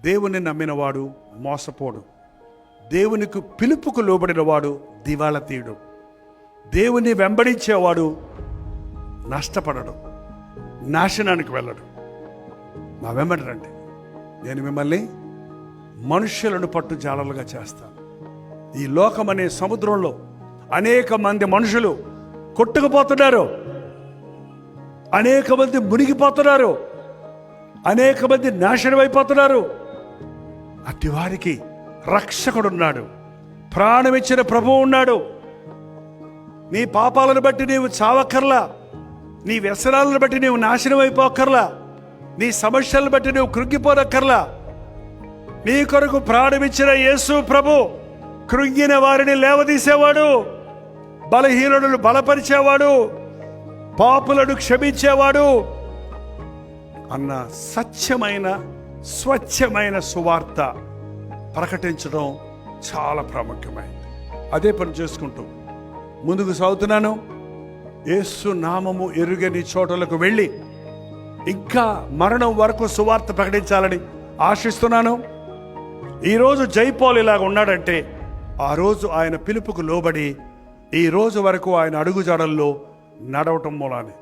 దేవుని నమ్మినవాడు మోసపోడు, దేవునికి పిలుపుకు లోబడినవాడు దివాళా తీయడు, దేవుని వెంబడించేవాడు నష్టపడడు, నాశనానికి వెళ్ళడు. నా వెంబడి రండి, నేను మిమ్మల్ని మనుష్యులను పట్టు జాలలుగా చేస్తాను. ఈ లోకం అనే సముద్రంలో అనేక మంది మనుషులు కొట్టుకుపోతున్నారు, అనేక మంది మునిగిపోతున్నారు, అనేక మంది నాశనం అయిపోతున్నారు. అట్టి వారికి రక్షకుడున్నాడు, ప్రాణం ఇచ్చిన ప్రభువు ఉన్నాడు. నీ పాపాలను బట్టి నీవు చావక్కర్లా, నీ వ్యసనాలను బట్టి నీవు నాశనం అయిపోక్కర్లా, నీ సమస్యలను బట్టి నువ్వు కృంగిపోనక్కర్లా. నీ కొరకు ప్రాణమిచ్చిన యేసు ప్రభు కృంగిన వారిని లేవదీసేవాడు, బలహీనులను బలపరిచేవాడు, పాపులను క్షమించేవాడు అన్న సత్యమైన స్వచ్ఛమైన సువార్త ప్రకటించడం చాలా ప్రాముఖ్యమైనది. అదే పని చేసుకుంటూ ముందుకు సాగుతున్నాను. యేసు నామము ఎరుగని చోటలకు వెళ్ళి ఇంకా మరణం వరకు సువార్త ప్రకటించాలని ఆశిస్తున్నాను. ఈరోజు జైపాల్ ఇలాగ ఉన్నాడంటే ఆ రోజు ఆయన పిలుపుకు లోబడి ఈ రోజు వరకు ఆయన అడుగుజాడల్లో నడవటం మూలానే.